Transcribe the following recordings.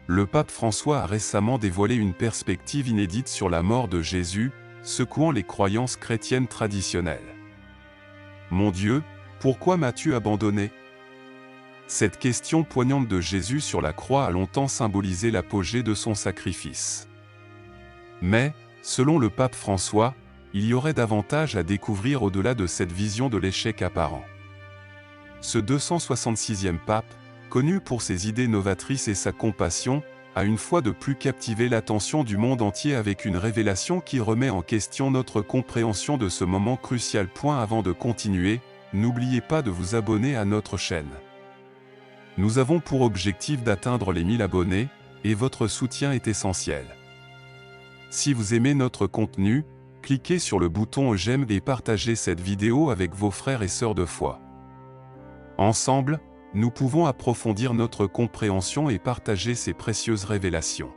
le pape François a récemment dévoilé une perspective inédite sur la mort de Jésus, secouant les croyances chrétiennes traditionnelles. Mon Dieu, pourquoi m'as-tu abandonné? Cette question poignante de Jésus sur la croix a longtemps symbolisé l'apogée de son sacrifice. Mais, selon le pape François, il y aurait davantage à découvrir au-delà de cette vision de l'échec apparent. Ce 266e pape, connu pour ses idées novatrices et sa compassion, a une fois de plus captivé l'attention du monde entier avec une révélation qui remet en question notre compréhension de ce moment crucial. Avant de continuer, n'oubliez pas de vous abonner à notre chaîne. Nous avons pour objectif d'atteindre les 1000 abonnés, et votre soutien est essentiel. Si vous aimez notre contenu, cliquez sur le bouton j'aime et partagez cette vidéo avec vos frères et sœurs de foi. Ensemble, nous pouvons approfondir notre compréhension et partager ces précieuses révélations.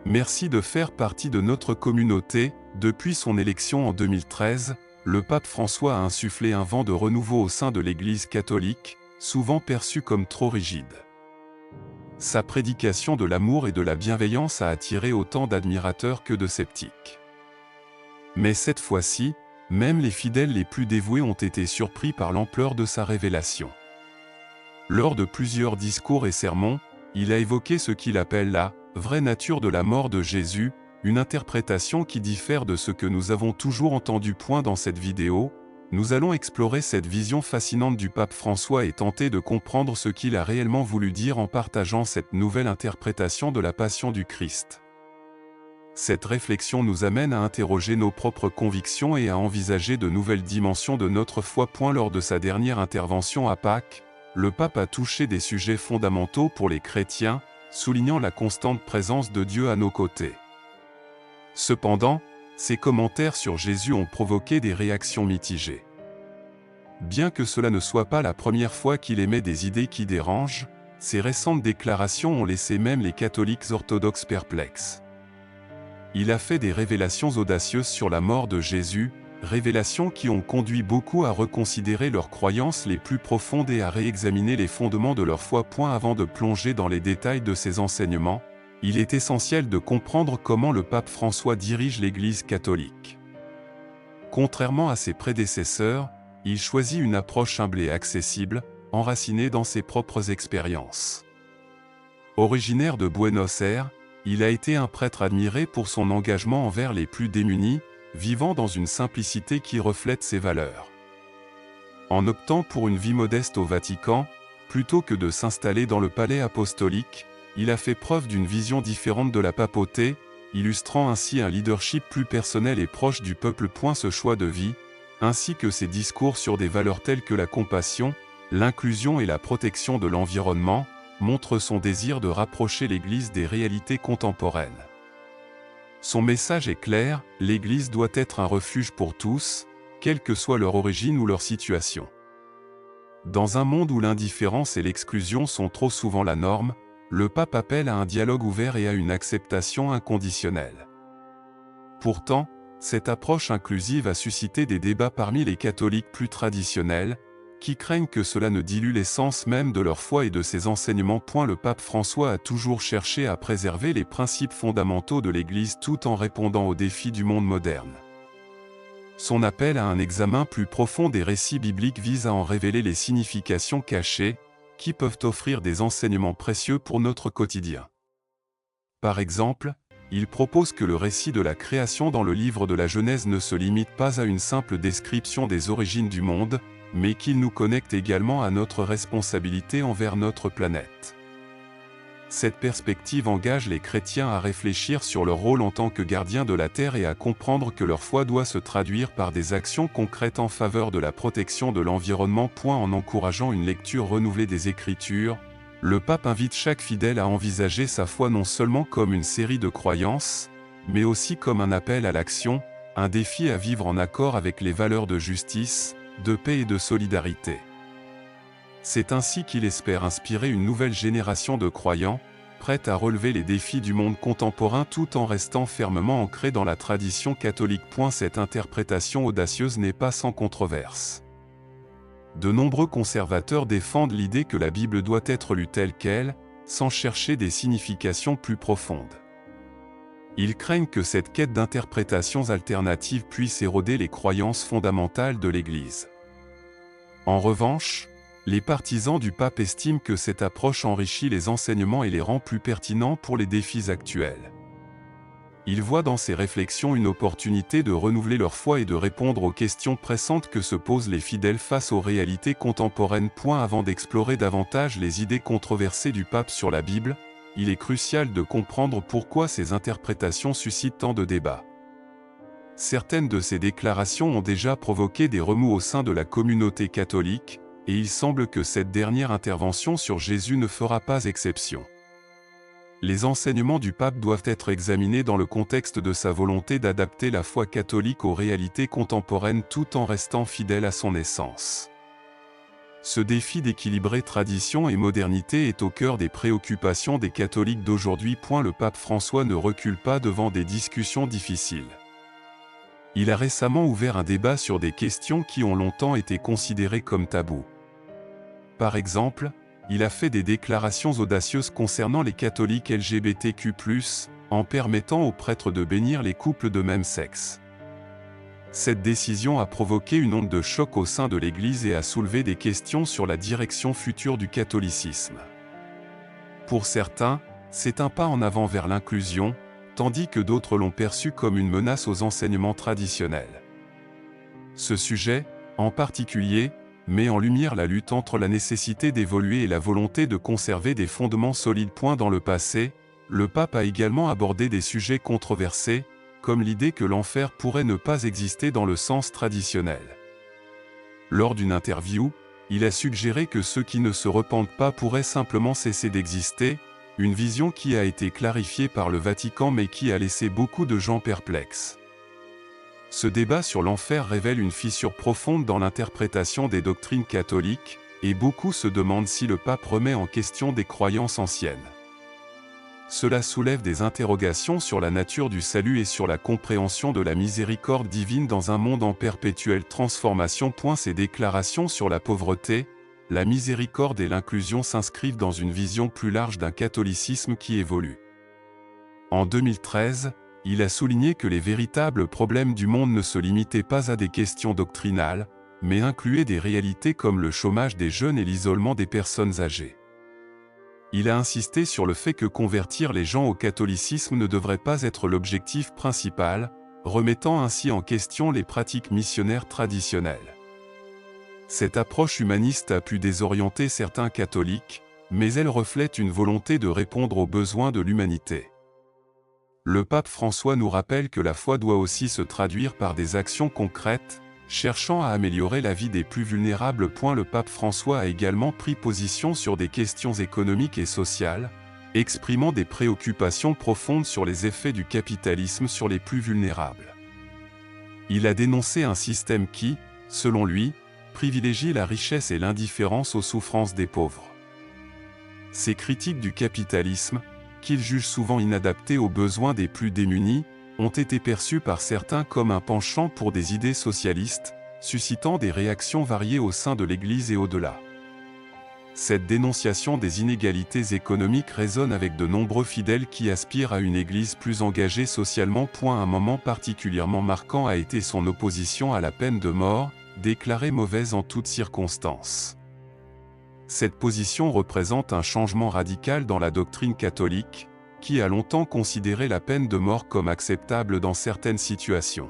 Merci de faire partie de notre communauté. Depuis son élection en 2013, le pape François a insufflé un vent de renouveau au sein de l'Église catholique, souvent perçue comme trop rigide. Sa prédication de l'amour et de la bienveillance a attiré autant d'admirateurs que de sceptiques. Mais cette fois-ci, même les fidèles les plus dévoués ont été surpris par l'ampleur de sa révélation. Lors de plusieurs discours et sermons, il a évoqué ce qu'il appelle la « vraie nature de la mort de Jésus », une interprétation qui diffère de ce que nous avons toujours entendu. Dans cette vidéo, nous allons explorer cette vision fascinante du pape François et tenter de comprendre ce qu'il a réellement voulu dire en partageant cette nouvelle interprétation de la Passion du Christ. Cette réflexion nous amène à interroger nos propres convictions et à envisager de nouvelles dimensions de notre foi. Lors de sa dernière intervention à Pâques, le pape a touché des sujets fondamentaux pour les chrétiens, soulignant la constante présence de Dieu à nos côtés. Cependant, ses commentaires sur Jésus ont provoqué des réactions mitigées. Bien que cela ne soit pas la première fois qu'il émet des idées qui dérangent, ses récentes déclarations ont laissé même les catholiques orthodoxes perplexes. Il a fait des révélations audacieuses sur la mort de Jésus, révélations qui ont conduit beaucoup à reconsidérer leurs croyances les plus profondes et à réexaminer les fondements de leur foi. Avant de plonger dans les détails de ces enseignements, il est essentiel de comprendre comment le pape François dirige l'Église catholique. Contrairement à ses prédécesseurs, il choisit une approche humble et accessible, enracinée dans ses propres expériences. Originaire de Buenos Aires, il a été un prêtre admiré pour son engagement envers les plus démunis, vivant dans une simplicité qui reflète ses valeurs. En optant pour une vie modeste au Vatican, plutôt que de s'installer dans le palais apostolique, il a fait preuve d'une vision différente de la papauté, illustrant ainsi un leadership plus personnel et proche du peuple. Ce choix de vie, ainsi que ses discours sur des valeurs telles que la compassion, l'inclusion et la protection de l'environnement, montrent son désir de rapprocher l'Église des réalités contemporaines. Son message est clair, l'Église doit être un refuge pour tous, quelle que soit leur origine ou leur situation. Dans un monde où l'indifférence et l'exclusion sont trop souvent la norme, le pape appelle à un dialogue ouvert et à une acceptation inconditionnelle. Pourtant, cette approche inclusive a suscité des débats parmi les catholiques plus traditionnels, qui craignent que cela ne dilue l'essence même de leur foi et de ses enseignements. Le pape François a toujours cherché à préserver les principes fondamentaux de l'Église tout en répondant aux défis du monde moderne. Son appel à un examen plus profond des récits bibliques vise à en révéler les significations cachées, qui peuvent offrir des enseignements précieux pour notre quotidien. Par exemple, il propose que le récit de la création dans le livre de la Genèse ne se limite pas à une simple description des origines du monde, mais qu'il nous connecte également à notre responsabilité envers notre planète. Cette perspective engage les chrétiens à réfléchir sur leur rôle en tant que gardiens de la terre et à comprendre que leur foi doit se traduire par des actions concrètes en faveur de la protection de l'environnement. En encourageant une lecture renouvelée des Écritures, le pape invite chaque fidèle à envisager sa foi non seulement comme une série de croyances, mais aussi comme un appel à l'action, un défi à vivre en accord avec les valeurs de justice, de paix et de solidarité. C'est ainsi qu'il espère inspirer une nouvelle génération de croyants, prête à relever les défis du monde contemporain tout en restant fermement ancrée dans la tradition catholique. Cette interprétation audacieuse n'est pas sans controverse. De nombreux conservateurs défendent l'idée que la Bible doit être lue telle qu'elle, sans chercher des significations plus profondes. Ils craignent que cette quête d'interprétations alternatives puisse éroder les croyances fondamentales de l'Église. En revanche, les partisans du pape estiment que cette approche enrichit les enseignements et les rend plus pertinents pour les défis actuels. Ils voient dans ces réflexions une opportunité de renouveler leur foi et de répondre aux questions pressantes que se posent les fidèles face aux réalités contemporaines. Avant d'explorer davantage les idées controversées du pape sur la Bible, il est crucial de comprendre pourquoi ces interprétations suscitent tant de débats. Certaines de ces déclarations ont déjà provoqué des remous au sein de la communauté catholique, et il semble que cette dernière intervention sur Jésus ne fera pas exception. Les enseignements du pape doivent être examinés dans le contexte de sa volonté d'adapter la foi catholique aux réalités contemporaines tout en restant fidèle à son essence. Ce défi d'équilibrer tradition et modernité est au cœur des préoccupations des catholiques d'aujourd'hui. Le pape François ne recule pas devant des discussions difficiles. Il a récemment ouvert un débat sur des questions qui ont longtemps été considérées comme tabous. Par exemple, il a fait des déclarations audacieuses concernant les catholiques LGBTQ+, en permettant aux prêtres de bénir les couples de même sexe. Cette décision a provoqué une onde de choc au sein de l'Église et a soulevé des questions sur la direction future du catholicisme. Pour certains, c'est un pas en avant vers l'inclusion, tandis que d'autres l'ont perçu comme une menace aux enseignements traditionnels. Ce sujet, en particulier, met en lumière la lutte entre la nécessité d'évoluer et la volonté de conserver des fondements solides. Dans le passé, le pape a également abordé des sujets controversés, comme l'idée que l'enfer pourrait ne pas exister dans le sens traditionnel. Lors d'une interview, il a suggéré que ceux qui ne se repentent pas pourraient simplement cesser d'exister, une vision qui a été clarifiée par le Vatican mais qui a laissé beaucoup de gens perplexes. Ce débat sur l'enfer révèle une fissure profonde dans l'interprétation des doctrines catholiques, et beaucoup se demandent si le pape remet en question des croyances anciennes. Cela soulève des interrogations sur la nature du salut et sur la compréhension de la miséricorde divine dans un monde en perpétuelle transformation. Ces déclarations sur la pauvreté, la miséricorde et l'inclusion s'inscrivent dans une vision plus large d'un catholicisme qui évolue. En 2013, il a souligné que les véritables problèmes du monde ne se limitaient pas à des questions doctrinales, mais incluaient des réalités comme le chômage des jeunes et l'isolement des personnes âgées. Il a insisté sur le fait que convertir les gens au catholicisme ne devrait pas être l'objectif principal, remettant ainsi en question les pratiques missionnaires traditionnelles. Cette approche humaniste a pu désorienter certains catholiques, mais elle reflète une volonté de répondre aux besoins de l'humanité. Le pape François nous rappelle que la foi doit aussi se traduire par des actions concrètes, cherchant à améliorer la vie des plus vulnérables. Le pape François a également pris position sur des questions économiques et sociales, exprimant des préoccupations profondes sur les effets du capitalisme sur les plus vulnérables. Il a dénoncé un système qui, selon lui, privilégie la richesse et l'indifférence aux souffrances des pauvres. Ces critiques du capitalisme, qu'il juge souvent inadapté aux besoins des plus démunis, ont été perçus par certains comme un penchant pour des idées socialistes, suscitant des réactions variées au sein de l'Église et au-delà. Cette dénonciation des inégalités économiques résonne avec de nombreux fidèles qui aspirent à une Église plus engagée socialement. Un moment particulièrement marquant a été son opposition à la peine de mort, déclarée mauvaise en toutes circonstances. Cette position représente un changement radical dans la doctrine catholique, qui a longtemps considéré la peine de mort comme acceptable dans certaines situations.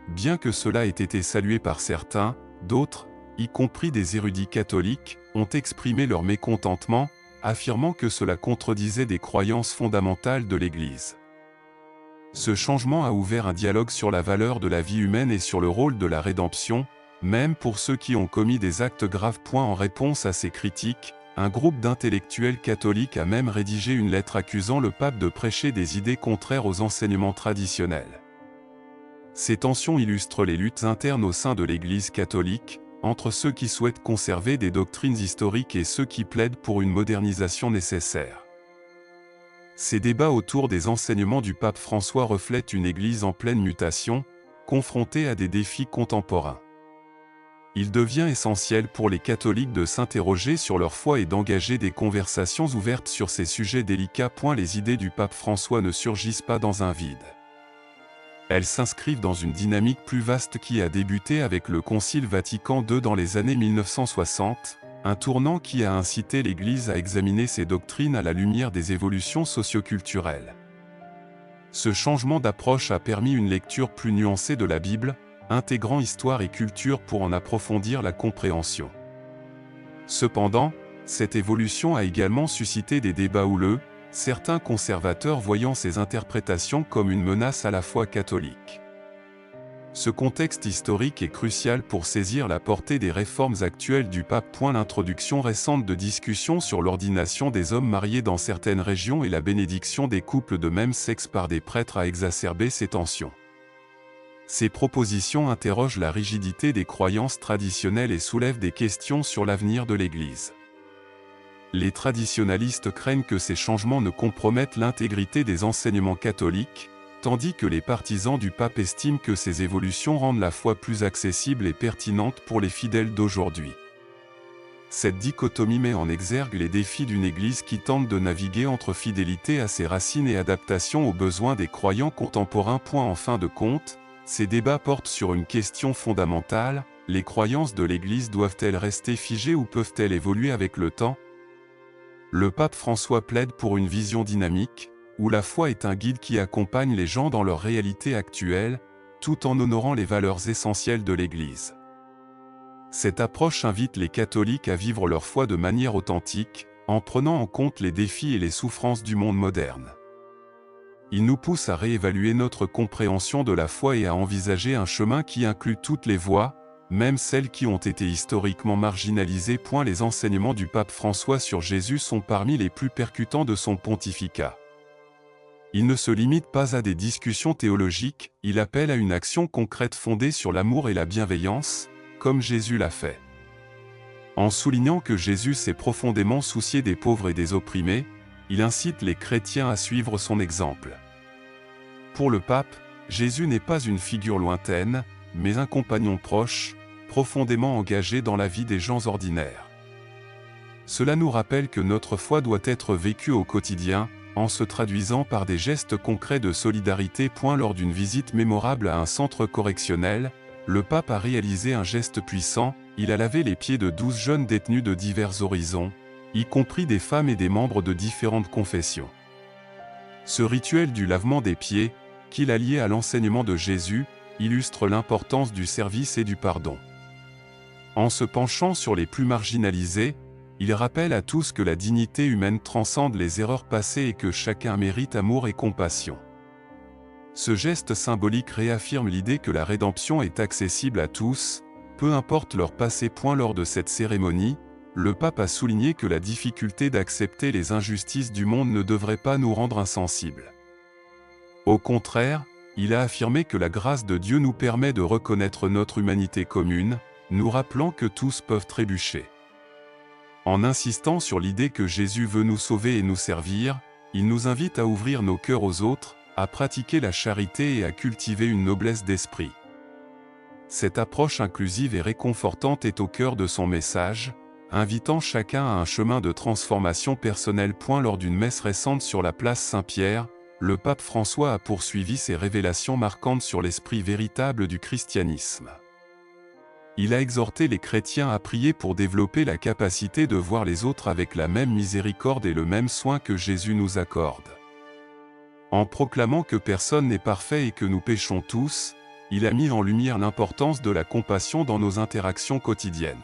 Bien que cela ait été salué par certains, d'autres, y compris des érudits catholiques, ont exprimé leur mécontentement, affirmant que cela contredisait des croyances fondamentales de l'Église. Ce changement a ouvert un dialogue sur la valeur de la vie humaine et sur le rôle de la rédemption, même pour ceux qui ont commis des actes graves. En réponse à ces critiques, un groupe d'intellectuels catholiques a même rédigé une lettre accusant le pape de prêcher des idées contraires aux enseignements traditionnels. Ces tensions illustrent les luttes internes au sein de l'Église catholique, entre ceux qui souhaitent conserver des doctrines historiques et ceux qui plaident pour une modernisation nécessaire. Ces débats autour des enseignements du pape François reflètent une Église en pleine mutation, confrontée à des défis contemporains. Il devient essentiel pour les catholiques de s'interroger sur leur foi et d'engager des conversations ouvertes sur ces sujets délicats. Les idées du pape François ne surgissent pas dans un vide. Elles s'inscrivent dans une dynamique plus vaste qui a débuté avec le Concile Vatican II dans les années 1960, un tournant qui a incité l'Église à examiner ses doctrines à la lumière des évolutions socioculturelles. Ce changement d'approche a permis une lecture plus nuancée de la Bible, intégrant histoire et culture pour en approfondir la compréhension. Cependant, cette évolution a également suscité des débats houleux, certains conservateurs voyant ces interprétations comme une menace à la foi catholique. Ce contexte historique est crucial pour saisir la portée des réformes actuelles du pape. L'introduction récente de discussions sur l'ordination des hommes mariés dans certaines régions et la bénédiction des couples de même sexe par des prêtres a exacerbé ces tensions. Ces propositions interrogent la rigidité des croyances traditionnelles et soulèvent des questions sur l'avenir de l'Église. Les traditionalistes craignent que ces changements ne compromettent l'intégrité des enseignements catholiques, tandis que les partisans du pape estiment que ces évolutions rendent la foi plus accessible et pertinente pour les fidèles d'aujourd'hui. Cette dichotomie met en exergue les défis d'une Église qui tente de naviguer entre fidélité à ses racines et adaptation aux besoins des croyants contemporains. En fin de compte, ces débats portent sur une question fondamentale: les croyances de l'Église doivent-elles rester figées ou peuvent-elles évoluer avec le temps? Le pape François plaide pour une vision dynamique, où la foi est un guide qui accompagne les gens dans leur réalité actuelle, tout en honorant les valeurs essentielles de l'Église. Cette approche invite les catholiques à vivre leur foi de manière authentique, en prenant en compte les défis et les souffrances du monde moderne. Il nous pousse à réévaluer notre compréhension de la foi et à envisager un chemin qui inclut toutes les voies, même celles qui ont été historiquement marginalisées. Les enseignements du pape François sur Jésus sont parmi les plus percutants de son pontificat. Il ne se limite pas à des discussions théologiques, il appelle à une action concrète fondée sur l'amour et la bienveillance, comme Jésus l'a fait. En soulignant que Jésus s'est profondément soucié des pauvres et des opprimés, il incite les chrétiens à suivre son exemple. Pour le pape, Jésus n'est pas une figure lointaine, mais un compagnon proche, profondément engagé dans la vie des gens ordinaires. Cela nous rappelle que notre foi doit être vécue au quotidien, en se traduisant par des gestes concrets de solidarité. Lors d'une visite mémorable à un centre correctionnel, le pape a réalisé un geste puissant: il a lavé les pieds de 12 jeunes détenus de divers horizons, y compris des femmes et des membres de différentes confessions. Ce rituel du lavement des pieds, qu'il a lié à l'enseignement de Jésus, illustre l'importance du service et du pardon. En se penchant sur les plus marginalisés, il rappelle à tous que la dignité humaine transcende les erreurs passées et que chacun mérite amour et compassion. Ce geste symbolique réaffirme l'idée que la rédemption est accessible à tous, peu importe leur passé. Lors de cette cérémonie, le pape a souligné que la difficulté d'accepter les injustices du monde ne devrait pas nous rendre insensibles. Au contraire, il a affirmé que la grâce de Dieu nous permet de reconnaître notre humanité commune, nous rappelant que tous peuvent trébucher. En insistant sur l'idée que Jésus veut nous sauver et nous servir, il nous invite à ouvrir nos cœurs aux autres, à pratiquer la charité et à cultiver une noblesse d'esprit. Cette approche inclusive et réconfortante est au cœur de son message, invitant chacun à un chemin de transformation personnelle. Lors d'une messe récente sur la place Saint-Pierre, le pape François a poursuivi ses révélations marquantes sur l'esprit véritable du christianisme. Il a exhorté les chrétiens à prier pour développer la capacité de voir les autres avec la même miséricorde et le même soin que Jésus nous accorde. En proclamant que personne n'est parfait et que nous péchons tous, il a mis en lumière l'importance de la compassion dans nos interactions quotidiennes.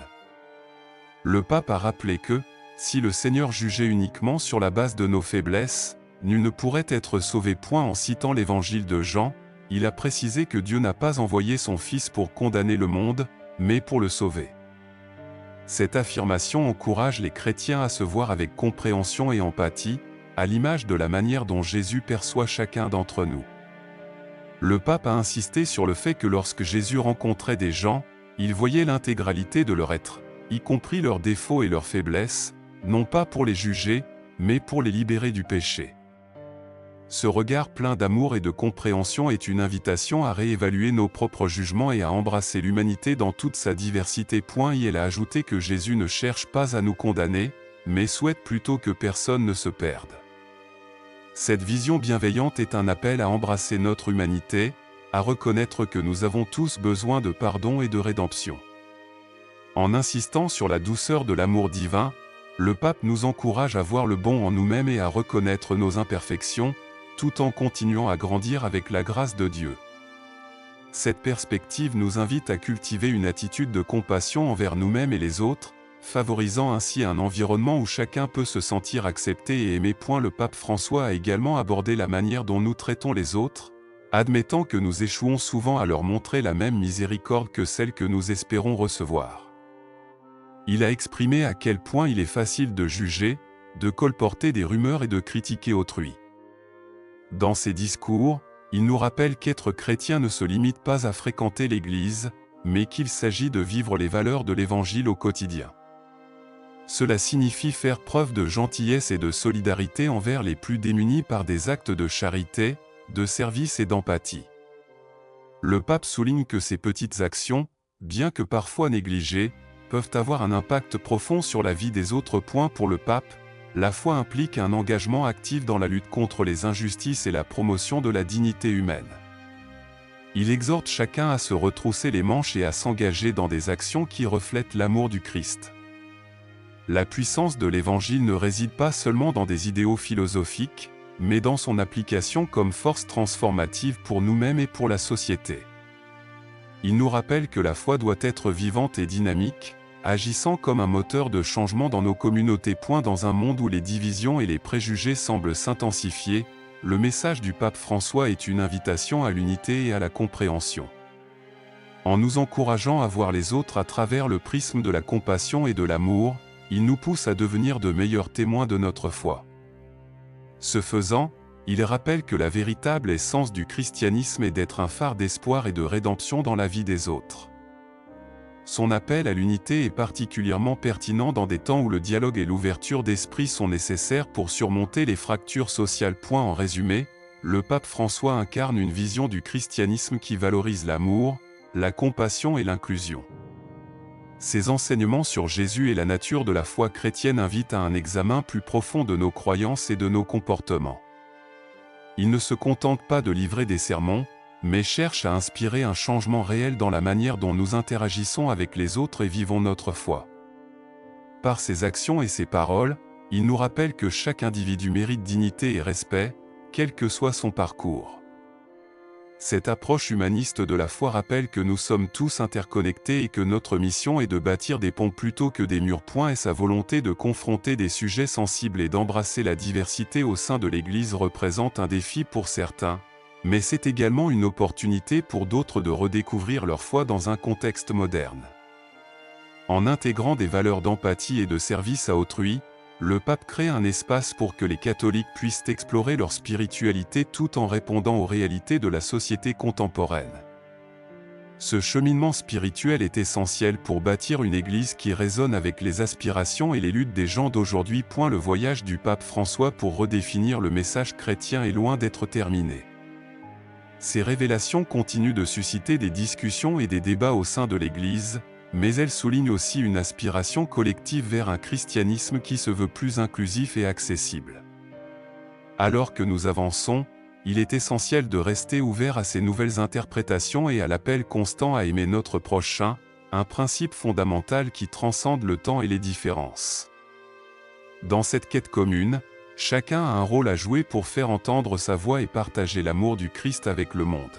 Le pape a rappelé que, si le Seigneur jugeait uniquement sur la base de nos faiblesses, nul ne pourrait être sauvé. En citant l'évangile de Jean, il a précisé que Dieu n'a pas envoyé son Fils pour condamner le monde, mais pour le sauver. Cette affirmation encourage les chrétiens à se voir avec compréhension et empathie, à l'image de la manière dont Jésus perçoit chacun d'entre nous. Le pape a insisté sur le fait que lorsque Jésus rencontrait des gens, il voyait l'intégralité de leur être, y compris leurs défauts et leurs faiblesses, non pas pour les juger, mais pour les libérer du péché. Ce regard plein d'amour et de compréhension est une invitation à réévaluer nos propres jugements et à embrasser l'humanité dans toute sa diversité. Il a ajouté que Jésus ne cherche pas à nous condamner, mais souhaite plutôt que personne ne se perde. Cette vision bienveillante est un appel à embrasser notre humanité, à reconnaître que nous avons tous besoin de pardon et de rédemption. En insistant sur la douceur de l'amour divin, le pape nous encourage à voir le bon en nous-mêmes et à reconnaître nos imperfections, tout en continuant à grandir avec la grâce de Dieu. Cette perspective nous invite à cultiver une attitude de compassion envers nous-mêmes et les autres, favorisant ainsi un environnement où chacun peut se sentir accepté et aimé. Le pape François a également abordé la manière dont nous traitons les autres, admettant que nous échouons souvent à leur montrer la même miséricorde que celle que nous espérons recevoir. Il a exprimé à quel point il est facile de juger, de colporter des rumeurs et de critiquer autrui. Dans ses discours, il nous rappelle qu'être chrétien ne se limite pas à fréquenter l'Église, mais qu'il s'agit de vivre les valeurs de l'Évangile au quotidien. Cela signifie faire preuve de gentillesse et de solidarité envers les plus démunis par des actes de charité, de service et d'empathie. Le pape souligne que ces petites actions, bien que parfois négligées, peuvent avoir un impact profond sur la vie des autres. Pour le pape, la foi implique un engagement actif dans la lutte contre les injustices et la promotion de la dignité humaine. Il exhorte chacun à se retrousser les manches et à s'engager dans des actions qui reflètent l'amour du Christ. La puissance de l'Évangile ne réside pas seulement dans des idéaux philosophiques, mais dans son application comme force transformative pour nous-mêmes et pour la société. Il nous rappelle que la foi doit être vivante et dynamique, agissant comme un moteur de changement dans nos communautés. Dans un monde où les divisions et les préjugés semblent s'intensifier, le message du pape François est une invitation à l'unité et à la compréhension. En nous encourageant à voir les autres à travers le prisme de la compassion et de l'amour, il nous pousse à devenir de meilleurs témoins de notre foi. Ce faisant, il rappelle que la véritable essence du christianisme est d'être un phare d'espoir et de rédemption dans la vie des autres. Son appel à l'unité est particulièrement pertinent dans des temps où le dialogue et l'ouverture d'esprit sont nécessaires pour surmonter les fractures sociales. En résumé, le pape François incarne une vision du christianisme qui valorise l'amour, la compassion et l'inclusion. Ses enseignements sur Jésus et la nature de la foi chrétienne invitent à un examen plus profond de nos croyances et de nos comportements. Il ne se contente pas de livrer des sermons, mais cherche à inspirer un changement réel dans la manière dont nous interagissons avec les autres et vivons notre foi. Par ses actions et ses paroles, il nous rappelle que chaque individu mérite dignité et respect, quel que soit son parcours. Cette approche humaniste de la foi rappelle que nous sommes tous interconnectés et que notre mission est de bâtir des ponts plutôt que des murs. Et sa volonté de confronter des sujets sensibles et d'embrasser la diversité au sein de l'Église représente un défi pour certains, mais c'est également une opportunité pour d'autres de redécouvrir leur foi dans un contexte moderne. En intégrant des valeurs d'empathie et de service à autrui, le pape crée un espace pour que les catholiques puissent explorer leur spiritualité tout en répondant aux réalités de la société contemporaine. Ce cheminement spirituel est essentiel pour bâtir une Église qui résonne avec les aspirations et les luttes des gens d'aujourd'hui. Le voyage du pape François pour redéfinir le message chrétien est loin d'être terminé. Ces révélations continuent de susciter des discussions et des débats au sein de l'Église, mais elles soulignent aussi une aspiration collective vers un christianisme qui se veut plus inclusif et accessible. Alors que nous avançons, il est essentiel de rester ouvert à ces nouvelles interprétations et à l'appel constant à aimer notre prochain, un principe fondamental qui transcende le temps et les différences. Dans cette quête commune, chacun a un rôle à jouer pour faire entendre sa voix et partager l'amour du Christ avec le monde.